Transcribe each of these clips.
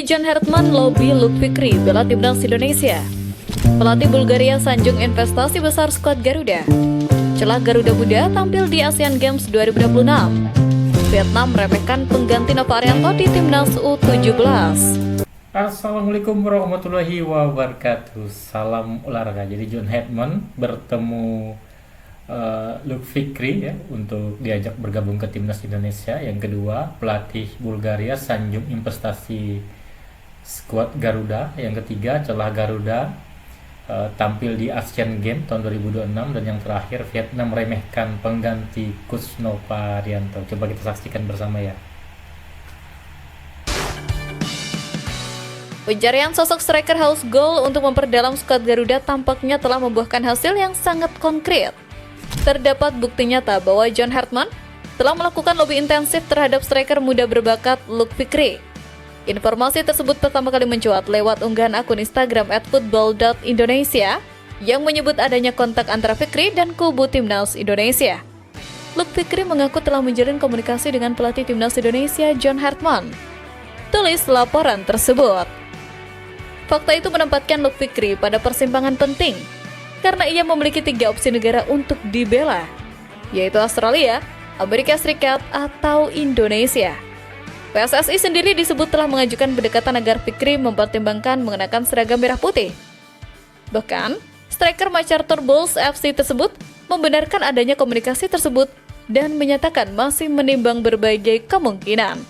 John Hartman lobby Luke Fikri bela timnas Indonesia. Pelatih Bulgaria sanjung investasi besar skuad Garuda. Celah Garuda Muda tampil di Asian Games 2026. Vietnam meremehkan pengganti Nova Arianto di timnas U17. Assalamualaikum warahmatullahi wabarakatuh. Salam olahraga. Jadi John Hartman bertemu Luke Fikri ya untuk diajak bergabung ke timnas Indonesia. Yang kedua, pelatih Bulgaria sanjung investasi skuad Garuda. Yang ketiga, celah Garuda tampil di Asian Games tahun 2026. Dan yang terakhir, Vietnam meremehkan pengganti coach Nova Arianto. Coba kita saksikan bersama ya. Pencarian sosok striker house goal untuk memperdalam skuad Garuda tampaknya telah membuahkan hasil yang sangat konkret. Terdapat bukti nyata bahwa John Hartman telah melakukan lobby intensif terhadap striker muda berbakat Luke Fikri. Informasi tersebut pertama kali mencuat lewat unggahan akun Instagram @football.indonesia yang menyebut adanya kontak antara Fikri dan kubu timnas Indonesia. Luke Fikri mengaku telah menjalin komunikasi dengan pelatih timnas Indonesia John Hartman. Tulis laporan tersebut. Fakta itu menempatkan Luke Fikri pada persimpangan penting karena ia memiliki 3 opsi negara untuk dibela, yaitu Australia, Amerika Serikat, atau Indonesia. PSSI sendiri disebut telah mengajukan pendekatan agar Fikri mempertimbangkan mengenakan seragam merah putih. Bahkan, striker MacArthur Bulls FC tersebut membenarkan adanya komunikasi tersebut dan menyatakan masih menimbang berbagai kemungkinan.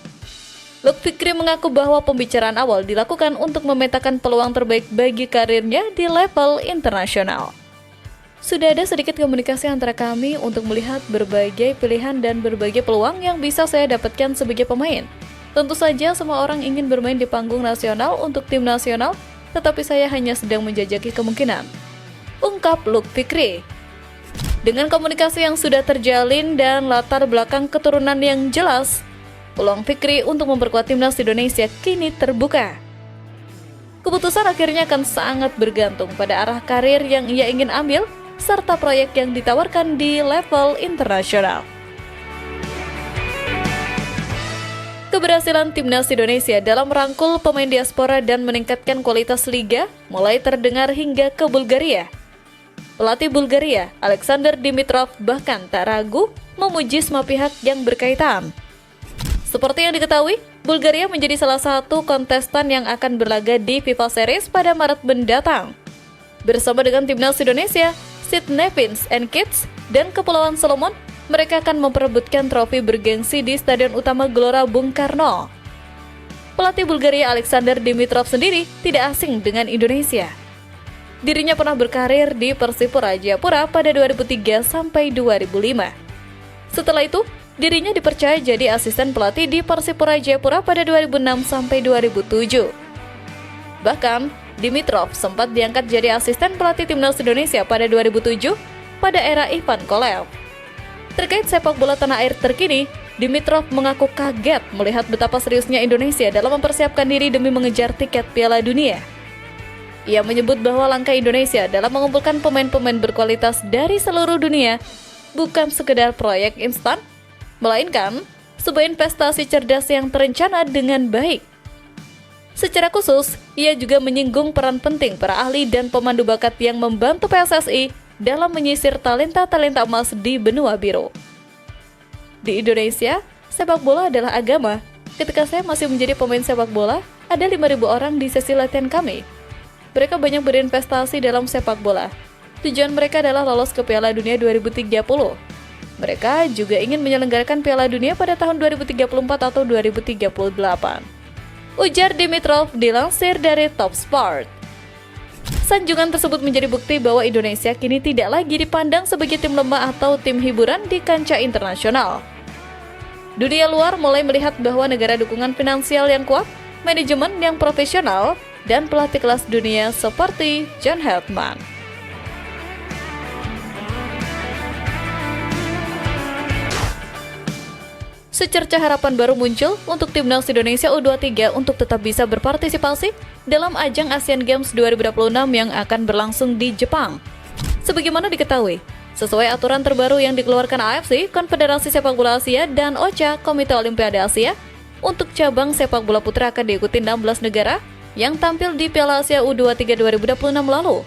Luke Fikri mengaku bahwa pembicaraan awal dilakukan untuk memetakan peluang terbaik bagi karirnya di level internasional. Sudah ada sedikit komunikasi antara kami untuk melihat berbagai pilihan dan berbagai peluang yang bisa saya dapatkan sebagai pemain. Tentu saja semua orang ingin bermain di panggung nasional untuk tim nasional, tetapi saya hanya sedang menjajaki kemungkinan. Ungkap Luke Fikri. Dengan komunikasi yang sudah terjalin dan latar belakang keturunan yang jelas, peluang Fikri untuk memperkuat timnas Indonesia kini terbuka. Keputusan akhirnya akan sangat bergantung pada arah karir yang ia ingin ambil, serta proyek yang ditawarkan di level internasional. Keberhasilan timnas Indonesia dalam merangkul pemain diaspora dan meningkatkan kualitas liga mulai terdengar hingga ke Bulgaria. Pelatih Bulgaria, Alexander Dimitrov, bahkan tak ragu memuji semua pihak yang berkaitan. Seperti yang diketahui, Bulgaria menjadi salah satu kontestan yang akan berlaga di FIFA Series pada Maret mendatang. Bersama dengan timnas Indonesia, St. Nevin's and Kitts, dan Kepulauan Solomon, mereka akan memperebutkan trofi bergengsi di Stadion Utama Gelora Bung Karno. Pelatih Bulgaria Alexander Dimitrov sendiri tidak asing dengan Indonesia. Dirinya pernah berkarir di Persipura Jayapura pada 2003 sampai 2005. Setelah itu, dirinya dipercaya jadi asisten pelatih di Persipura Jayapura pada 2006 sampai 2007. Bahkan, Dimitrov sempat diangkat jadi asisten pelatih timnas Indonesia pada 2007 pada era Ivan Kolev. Terkait sepak bola tanah air terkini, Dimitrov mengaku kaget melihat betapa seriusnya Indonesia dalam mempersiapkan diri demi mengejar tiket Piala Dunia. Ia menyebut bahwa langkah Indonesia dalam mengumpulkan pemain-pemain berkualitas dari seluruh dunia bukan sekedar proyek instan, melainkan sebuah investasi cerdas yang terencana dengan baik. Secara khusus, ia juga menyinggung peran penting para ahli dan pemandu bakat yang membantu PSSI dalam menyisir talenta-talenta emas di benua biru. Di Indonesia, sepak bola adalah agama. Ketika saya masih menjadi pemain sepak bola, ada 5.000 orang di sesi latihan kami. Mereka banyak berinvestasi dalam sepak bola. Tujuan mereka adalah lolos ke Piala Dunia 2030. Mereka juga ingin menyelenggarakan Piala Dunia pada tahun 2034 atau 2038. Ujar Dimitrov dilansir dari Top Sport. Sanjungan tersebut menjadi bukti bahwa Indonesia kini tidak lagi dipandang sebagai tim lemah atau tim hiburan di kancah internasional. Dunia luar mulai melihat bahwa negara dukungan finansial yang kuat, manajemen yang profesional, dan pelatih kelas dunia seperti John Hartman. Secercah harapan baru muncul untuk timnas Indonesia U23 untuk tetap bisa berpartisipasi dalam ajang Asian Games 2026 yang akan berlangsung di Jepang. Sebagaimana diketahui, sesuai aturan terbaru yang dikeluarkan AFC, Konfederasi Sepak Bola Asia, dan OCHA, Komite Olimpiade Asia, untuk cabang sepak bola putra akan diikuti 16 negara yang tampil di Piala Asia U23 2026 lalu.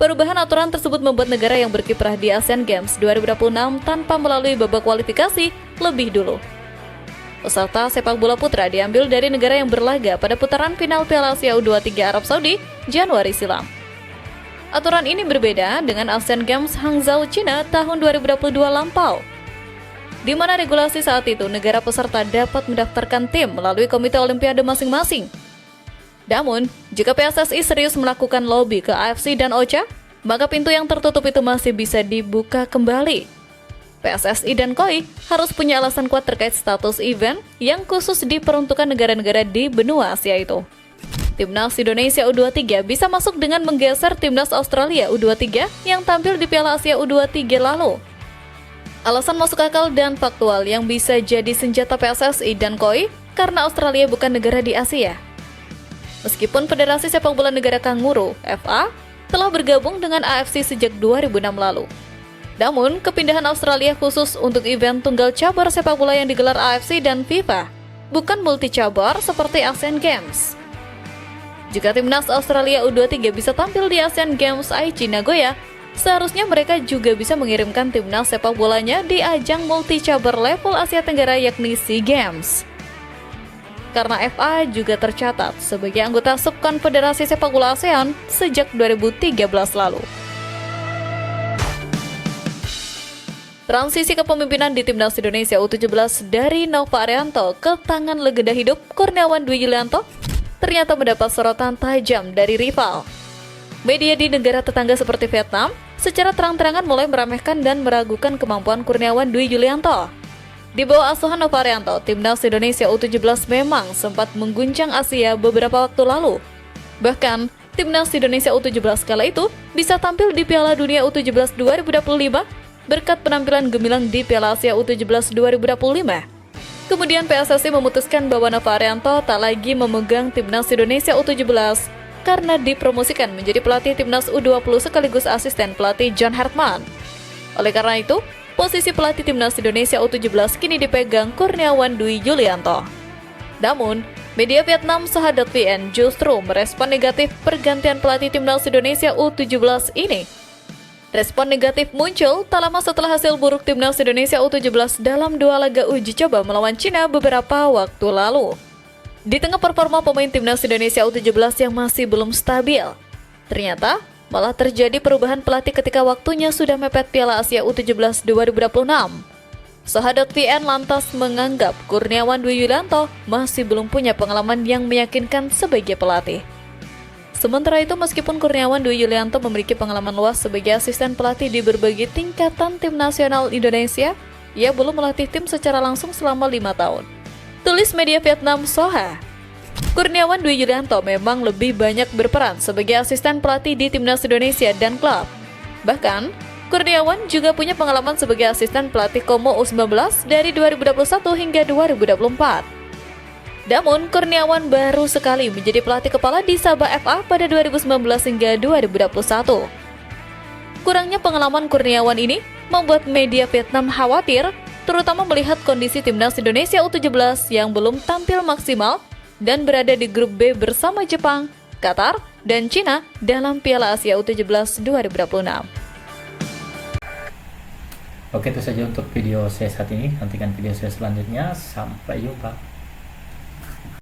Perubahan aturan tersebut membuat negara yang berkiprah di Asian Games 2026 tanpa melalui babak kualifikasi lebih dulu. Peserta sepak bola putra diambil dari negara yang berlaga pada putaran final Piala Asia U23 Arab Saudi Januari silam. Aturan ini berbeda dengan Asian Games Hangzhou, China tahun 2022 lampau, di mana regulasi saat itu negara peserta dapat mendaftarkan tim melalui komite olimpiade masing-masing. Namun, jika PSSI serius melakukan lobby ke AFC dan OCA, maka pintu yang tertutup itu masih bisa dibuka kembali. PSSI dan KOI harus punya alasan kuat terkait status event yang khusus diperuntukkan negara-negara di benua Asia itu. Timnas Indonesia U23 bisa masuk dengan menggeser Timnas Australia U23 yang tampil di Piala Asia U23 lalu. Alasan masuk akal dan faktual yang bisa jadi senjata PSSI dan KOI karena Australia bukan negara di Asia. Meskipun Federasi Sepak Bola Negara Kanguru (FA) telah bergabung dengan AFC sejak 2006 lalu. Namun, kepindahan Australia khusus untuk event tunggal cabar sepak bola yang digelar AFC dan FIFA, bukan multi cabar seperti Asian Games. Jika Timnas Australia U23 bisa tampil di Asian Games Aichi Nagoya, seharusnya mereka juga bisa mengirimkan timnas sepak bolanya di ajang multi cabar level Asia Tenggara yakni SEA Games. Karena FA juga tercatat sebagai anggota Subkonfederasi Sepak Bola ASEAN sejak 2013 lalu. Transisi kepemimpinan di Timnas Indonesia U17 dari Nova Arianto ke tangan legenda hidup Kurniawan Dwi Yulianto ternyata mendapat sorotan tajam dari rival. Media di negara tetangga seperti Vietnam secara terang-terangan mulai meremehkan dan meragukan kemampuan Kurniawan Dwi Yulianto. Di bawah asuhan Nova Arianto, Timnas Indonesia U17 memang sempat mengguncang Asia beberapa waktu lalu. Bahkan, Timnas Indonesia U17 kala itu bisa tampil di Piala Dunia U17 2025 berkat penampilan gemilang di Piala Asia U17 2025. Kemudian PSSI memutuskan bahwa Nova Arianto tak lagi memegang Timnas Indonesia U17 karena dipromosikan menjadi pelatih Timnas U20 sekaligus asisten pelatih John Hartman. Oleh karena itu, posisi pelatih Timnas Indonesia U17 kini dipegang Kurniawan Dwi Yulianto. Namun, media Vietnam Saha.vn justru merespon negatif pergantian pelatih Timnas Indonesia U17 ini. Respon negatif muncul tak lama setelah hasil buruk Timnas Indonesia U17 dalam 2 laga uji coba melawan Cina beberapa waktu lalu. Di tengah performa pemain Timnas Indonesia U17 yang masih belum stabil, ternyata malah terjadi perubahan pelatih ketika waktunya sudah mepet Piala Asia U17 2026. Saha.vn lantas menganggap Kurniawan Dwi Yulianto masih belum punya pengalaman yang meyakinkan sebagai pelatih. Sementara itu, meskipun Kurniawan Dwi Yulianto memiliki pengalaman luas sebagai asisten pelatih di berbagai tingkatan tim nasional Indonesia, ia belum melatih tim secara langsung selama 5 tahun. Tulis media Vietnam Soha. Kurniawan Dwi Yulianto memang lebih banyak berperan sebagai asisten pelatih di Timnas Indonesia dan klub. Bahkan, Kurniawan juga punya pengalaman sebagai asisten pelatih Como U19 dari 2021 hingga 2024. Namun, Kurniawan baru sekali menjadi pelatih kepala di Sabah FA pada 2019 hingga 2021. Kurangnya pengalaman Kurniawan ini membuat media Vietnam khawatir, terutama melihat kondisi Timnas Indonesia U17 yang belum tampil maksimal dan berada di grup B bersama Jepang, Qatar, dan Cina dalam Piala Asia U17 2026. Oke, itu saja untuk video saya saat ini. Nantikan video saya selanjutnya. Sampai jumpa.